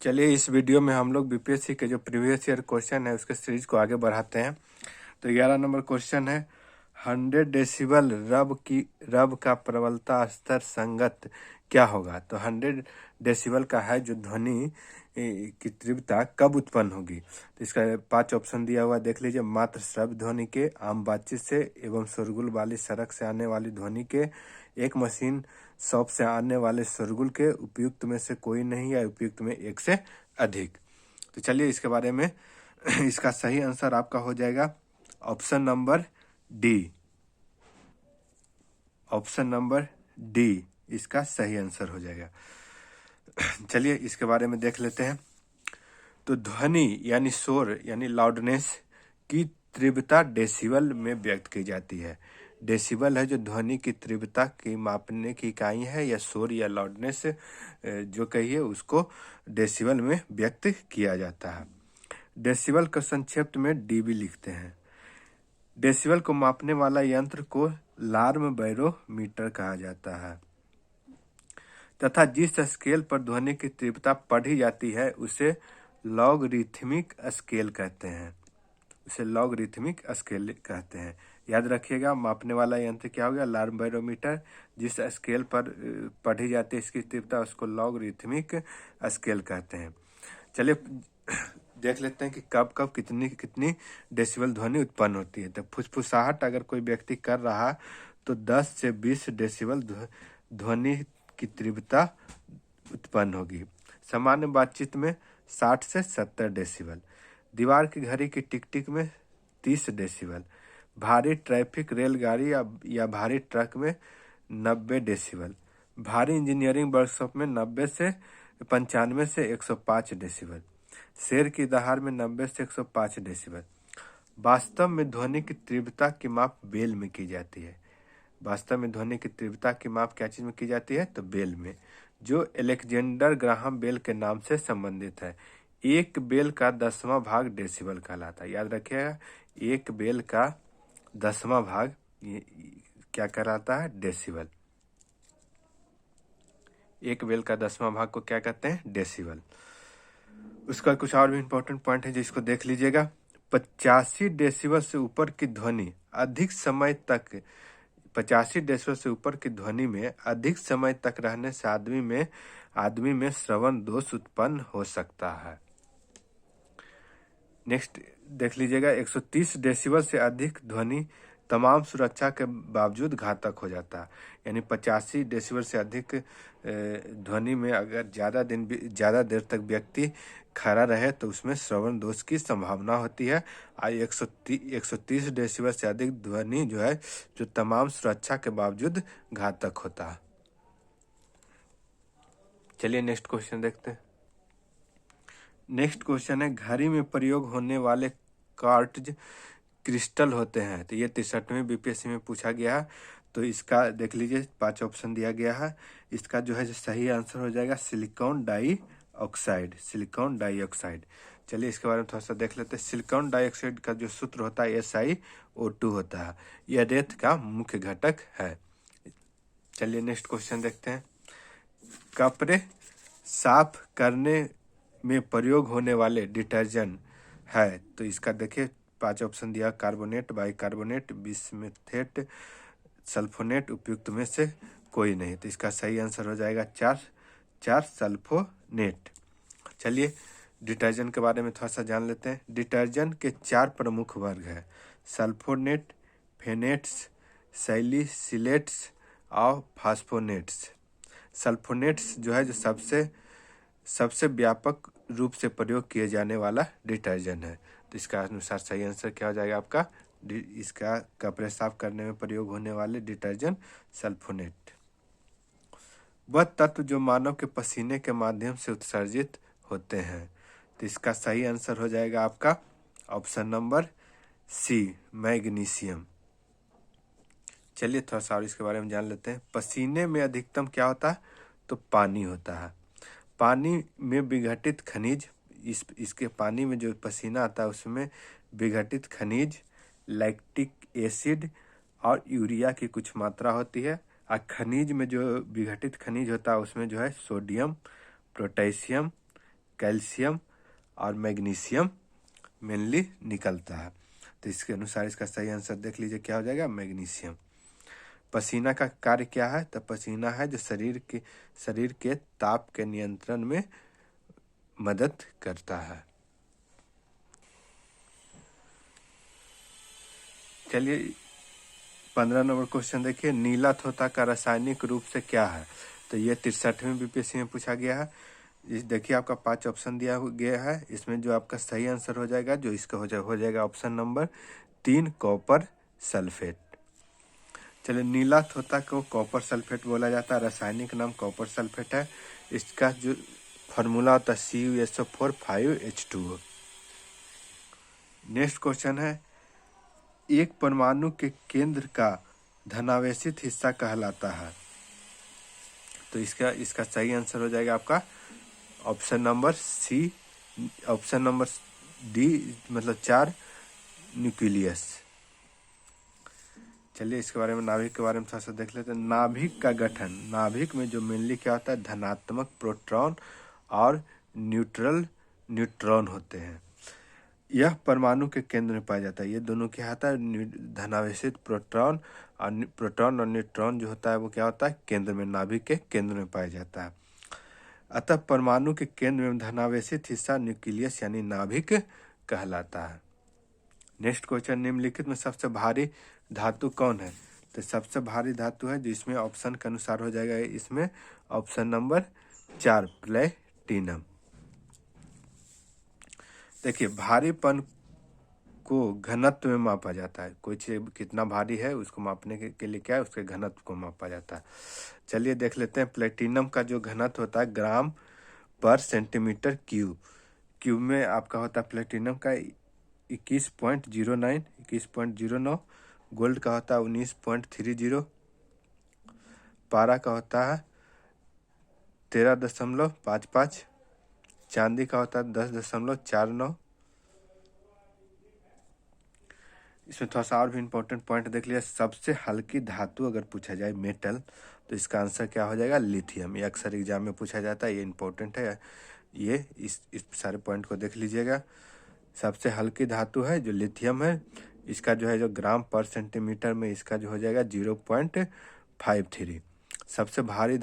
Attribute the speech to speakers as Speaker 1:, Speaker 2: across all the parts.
Speaker 1: चलिए इस वीडियो में हम लोग बीपीएससी के जो प्रीवियस ईयर क्वेश्चन है उसके सीरीज को आगे बढ़ाते हैं। तो 11 नंबर क्वेश्चन है 100 डेसिबल रब का प्रबलता स्तर संगत क्या होगा। तो 100 डेसिबल का है जो ध्वनि की तीव्रता कब उत्पन्न होगी। तो इसका 5 ऑप्शन दिया हुआ देख लीजिए। मात्र श्रव्य ध्वनि के, आम बातचीत से एवं शोरगुल वाली सड़क से आने वाली ध्वनि के, एक मशीन शॉप से आने वाले शोरगुल के, उपयुक्त में से कोई नहीं या उपयुक्त में एक से अधिक। तो चलिए इसके बारे में इसका सही आंसर आपका हो जाएगा option number D. Option number D इसका सही आंसर हो जाएगा। चलिए इसके बारे में देख लेते हैं। तो ध्वनि यानी शोर यानी लाउडनेस की तीव्रता डेसिबल में व्यक्त की जाती है। डेसिबल है जो ध्वनि की तीव्रता की मापने की इकाई है, या शोर या लाउडनेस जो कहिए उसको डेसिबल में व्यक्त किया जाता है। डेसिबल को संक्षिप्त में डीबी लिखते हैं। डेसिबल को मापने वाला यंत्र को लार्म बैरोमीटर कहा जाता है तथा जिस स्केल पर ध्वनि की तीव्रता पढ़ी जाती है उसे लॉगरिथमिक स्केल कहते हैं। उसे लॉगरिथमिक स्केल कहते हैं। याद रखिएगा, मापने वाला यंत्र क्या हो गया, लार्म बैरोमीटर। जिस स्केल पर पढ़ी जाती है इसकी तीव्रता उसको लॉगरिथमिक स्केल कहते हैं। चलिए देख लेते हैं कि कब कब कितनी कितनी डेसिबल ध्वनि उत्पन्न होती है। तो फुसफुसाहट अगर कोई व्यक्ति कर रहा तो 10 से 20 डेसिबल ध्वनि की तीव्रता उत्पन्न होगी। सामान्य बातचीत में 60 से 70 डेसिबल। दीवार की घड़ी की टिक टिक में 30 डेसिबल। भारी ट्रैफिक रेलगाड़ी या भारी ट्रक में 90 डेसिबल। भारी इंजीनियरिंग वर्कशॉप में 90 से 95 से 105 डेसिबल। शेर की दहाड़ में 90 से 105 डेसिबल। वास्तव में ध्वनि की तीव्रता की माप बेल में की जाती है। वास्तव में ध्वनि की तीव्रता की माप क्या चीज में की जाती है, तो बेल में, जो अलेक्जेंडर ग्राहम बेल के नाम से संबंधित है। एक बेल का 10वां भाग डेसिबल कहलाता है। याद रखिएगा, एक बेल का 10वां भाग क्या कहलाता है, डेसिबल। एक बेल का 10वां भाग को क्या कहते हैं, डेसिबल। उसका कुछ और भी इंपॉर्टेंट पॉइंट है जिसको देख लीजिएगा। 85 डेसिबल से ऊपर की ध्वनि अधिक समय तक 85 डेसिबल से ऊपर की ध्वनि में अधिक समय तक रहने से आदमी में श्रवण दोष उत्पन्न हो सकता है। नेक्स्ट देख लीजिएगा, 130 डेसिबल से अधिक ध्वनि तमाम सुरक्षा के बावजूद घातक हो जाता है। यानी 85 डेसिबल से अधिक ध्वनि में अगर ज़्यादा देर तक व्यक्ति खड़ा रहे तो उसमें श्रवण दोष की संभावना होती है। 130 डेसिबल से अधिक ध्वनि जो है जो तमाम सुरक्षा के बावजूद घातक होता है। चलिए नेक्स्ट क्वेश्चन देखते हैं। नेक्स्ट क्वेश्चन है, घड़ी में प्रयोग होने वाले कार्ट्ज क्रिस्टल होते हैं। तो ये 63वीं बीपीएससी में पूछा गया है। तो इसका देख लीजिए, 5 ऑप्शन दिया गया है। इसका जो है जो सही आंसर हो जाएगा सिलिकॉन डाइऑक्साइड। Silicon dioxide. चलिए इसके बारे में थोड़ा सा देख लेते हैं। सिलिकॉन डाइऑक्साइड का जो सूत्र होता है SiO2 होता है। यह रेत का मुख्य घटक है। चलिए नेक्स्ट क्वेश्चन देखते हैं। कपड़े साफ करने में प्रयोग होने वाले डिटर्जेंट है। तो इसका देखिए 5 ऑप्शन दिया, कार्बोनेट, बाइकार्बोनेट, बिस्मुथेट, सल्फोनेट, उपयुक्त में से कोई नहीं। तो इसका सही आंसर हो जाएगा 4 सल्फोनेट। चलिए डिटर्जेंट के बारे में थोड़ा सा जान लेते हैं। डिटर्जेंट के 4 प्रमुख वर्ग हैं, सल्फोनेट, फेनेट्स, सैलिसिलेट्स और फास्फोनेट्स। सल्फोनेट्स जो है जो सबसे व्यापक रूप से प्रयोग किए जाने वाला डिटर्जेंट है। तो इसका अनुसार सही आंसर क्या हो जाएगा आपका, इसका कपड़े साफ करने में प्रयोग होने वाले डिटर्जेंट सल्फोनेट। वह तत्व जो मानव के पसीने के माध्यम से उत्सर्जित होते हैं। तो इसका सही आंसर हो जाएगा आपका ऑप्शन नंबर सी, मैग्नीशियम। चलिए थोड़ा सा और इसके बारे में जान लेते हैं। पसीने में अधिकतम क्या होता है, तो पानी होता है। पानी में विघटित खनिज, इसके पानी में जो पसीना आता है उसमें विघटित खनिज, लैक्टिक एसिड और यूरिया की कुछ मात्रा होती है। और खनिज में जो विघटित खनिज होता है उसमें जो है सोडियम, पोटेशियम, कैल्शियम और मैग्नीशियम मेनली निकलता है। तो इसके अनुसार इसका सही आंसर देख लीजिए क्या हो जाएगा, मैग्नीशियम। पसीना का कार्य क्या है, तो पसीना है जो शरीर के ताप के नियंत्रण में मदद करता है। चलिए 15 नंबर क्वेश्चन देखिए, नीला तोता का रासायनिक रूप से क्या है। तो ये 63वीं बीपीएससी में पूछा गया है। इस देखिए आपका 5 ऑप्शन दिया गया है, इसमें जो आपका सही आंसर हो जाएगा, जो इसका हो जाएगा ऑप्शन नंबर 3 कॉपर सल्फेट। चलिए नीला तोता को कॉपर सल्फेट बोला जाता है, रासायनिक नाम कॉपर सल्फेट है। इसका जो फॉर्मूला होता है CuSO4 5H2O। नेक्स्ट क्वेश्चन है, एक परमाणु के केंद्र का धनावेशित हिस्सा कहलाता है। तो इसका सही आंसर हो जाएगा आपका option number C, option number D, मतलब 4 न्यूक्लियस। चलिए इसके बारे में, नाभिक के बारे में थोड़ा सा देख लेते हैं। नाभिक का गठन, नाभिक में जो मेनली क्या होता है, धनात्मक प्रोटॉन और न्यूट्रॉन होते हैं। यह परमाणु के केंद्र में पाया जाता है। ये दोनों क्या होता है, धनावेशित प्रोटॉन और न्यूट्रॉन जो होता है वो क्या होता है, केंद्र में, नाभिक के केंद्र में पाया जाता है। अतः परमाणु के केंद्र में धनावेशित हिस्सा न्यूक्लियस यानी नाभिक कहलाता है। नेक्स्ट क्वेश्चन, निम्नलिखित में सबसे भारी धातु कौन है। तो सबसे भारी धातु है, जिसमें ऑप्शन के अनुसार हो जाएगा इसमें ऑप्शन नंबर 4 प्लेटिनम। देखिए भारीपन को घनत्व में मापा जाता है, कोई चीज कितना भारी है उसको मापने के लिए क्या है, उसके घनत्व को मापा जाता है। चलिए देख लेते हैं, प्लेटिनम का जो घनत्व होता है ग्राम पर सेंटीमीटर क्यूब में आपका होता है प्लेटिनम का 21.09, गोल्ड का होता है 19.30, पारा का होता है 13.55, चांदी का होता है 10.49। इसमें थोड़ा सा और भी इम्पोर्टेंट पॉइंट देख लिया, सबसे हल्की धातु अगर पूछा जाए मेटल, तो इसका आंसर क्या हो जाएगा, लिथियम। ये अक्सर एग्जाम में पूछा जाता है, ये इम्पोर्टेंट है, ये इस सारे पॉइंट को देख लीजिएगा। सबसे हल्की धातु है जो लिथियम है, इसका जो है जो ग्राम पर सेंटीमीटर में इसका जो हो जाएगा 0.53। सबसे भारी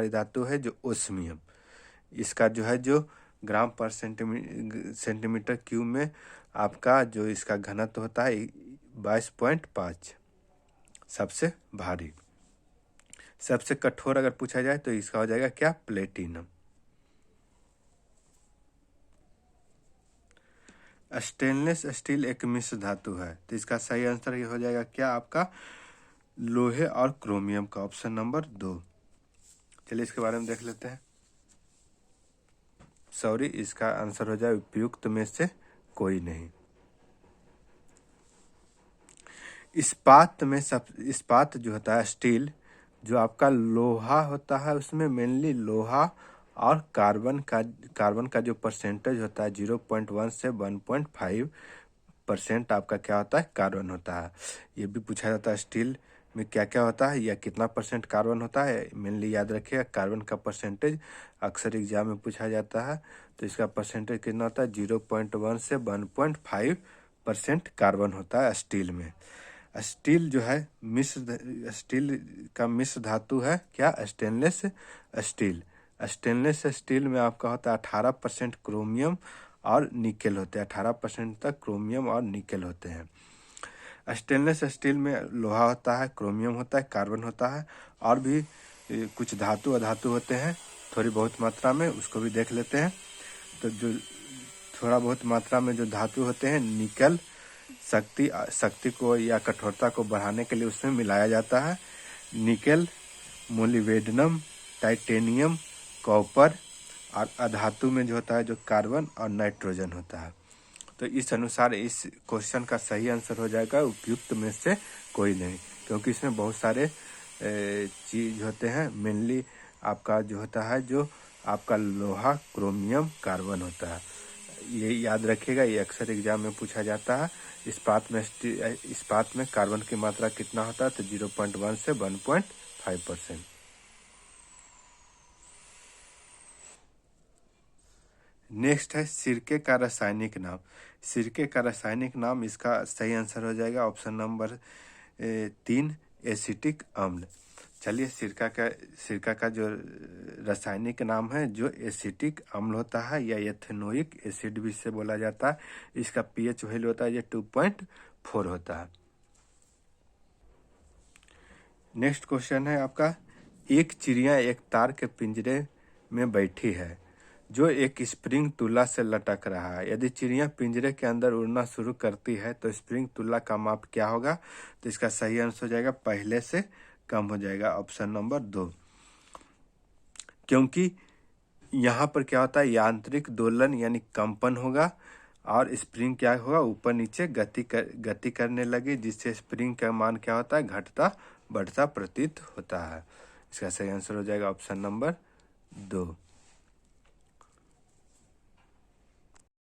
Speaker 1: धातु है जो ओस्मियम, इसका जो है जो ग्राम पर सेंटीमीटर क्यूब में आपका जो इसका घनत्व होता है 22.5, सबसे भारी। सबसे कठोर अगर पूछा जाए तो इसका हो जाएगा क्या, प्लेटिनम। स्टेनलेस स्टील एक मिश्र धातु है, तो इसका सही आंसर ये हो जाएगा क्या आपका, लोहे और क्रोमियम का, ऑप्शन नंबर 2। चलिए इसके बारे में देख लेते हैं। सॉरी, इसका आंसर हो जाए उपयुक्त में से कोई नहीं। इस्पात जो होता है स्टील, जो आपका लोहा होता है उसमें मेनली लोहा और कार्बन का जो परसेंटेज होता है 0.1 से 1.5% आपका क्या होता है, कार्बन होता है। ये भी पूछा जाता है स्टील में क्या क्या होता है या कितना परसेंट कार्बन होता है। मेनली याद रखिएगा कार्बन का परसेंटेज अक्सर एग्जाम में पूछा जाता है, तो इसका परसेंटेज कितना होता है, 0.1 से 1.5% कार्बन होता है स्टील में। स्टील जो है स्टील का मिश्र धातु है क्या, स्टेनलेस स्टील। स्टेनलेस स्टील में आपका होता है 18% क्रोमियम और निकेल होते हैं, 18% तक क्रोमियम और निकेल होते हैं। स्टेनलेस स्टील में लोहा होता है, क्रोमियम होता है, कार्बन होता है, और भी कुछ धातु अधातु होते हैं थोड़ी बहुत मात्रा में, उसको भी देख लेते हैं। तो जो थोड़ा बहुत मात्रा में जो धातु होते हैं, निकल शक्ति को या कठोरता को बढ़ाने के लिए उसमें मिलाया जाता है। निकेल, मोलिब्डेनम, टाइटेनियम, कॉपर, और अधातु में जो होता है जो कार्बन और नाइट्रोजन होता है। तो इस अनुसार इस क्वेश्चन का सही आंसर हो जाएगा उपयुक्त में से कोई नहीं, क्योंकि इसमें बहुत सारे चीज होते हैं। मेनली आपका जो होता है जो आपका लोहा, क्रोमियम, कार्बन होता है, ये याद रखिएगा, ये अक्सर एग्जाम में पूछा जाता है। इस्पात में कार्बन की मात्रा कितना होता है, तो 0.1 से 1.5%। नेक्स्ट है सिरके का रासायनिक नाम। सिरके का रासायनिक नाम, इसका सही आंसर हो जाएगा ऑप्शन नंबर 3 एसिटिक अम्ल। चलिए सिरका का जो रासायनिक नाम है जो एसिटिक अम्ल होता है या एथेनोइक एसिड भी से बोला जाता है। इसका पीएच वैल्यू होता है ये 2.4 होता है। नेक्स्ट क्वेश्चन है आपका, एक चिड़िया एक तार के पिंजरे में बैठी है जो एक स्प्रिंग तुला से लटक रहा है। यदि चिड़िया पिंजरे के अंदर उड़ना शुरू करती है तो स्प्रिंग तुला का माप क्या होगा? तो इसका सही आंसर हो जाएगा पहले से कम हो जाएगा, ऑप्शन नंबर 2। क्योंकि यहाँ पर क्या होता है, यांत्रिक दोलन यानी कंपन होगा और स्प्रिंग क्या होगा, ऊपर नीचे गति करने लगी, जिससे स्प्रिंग का मान क्या होता है, घटता बढ़ता प्रतीत होता है। इसका सही आंसर हो जाएगा ऑप्शन नंबर 2।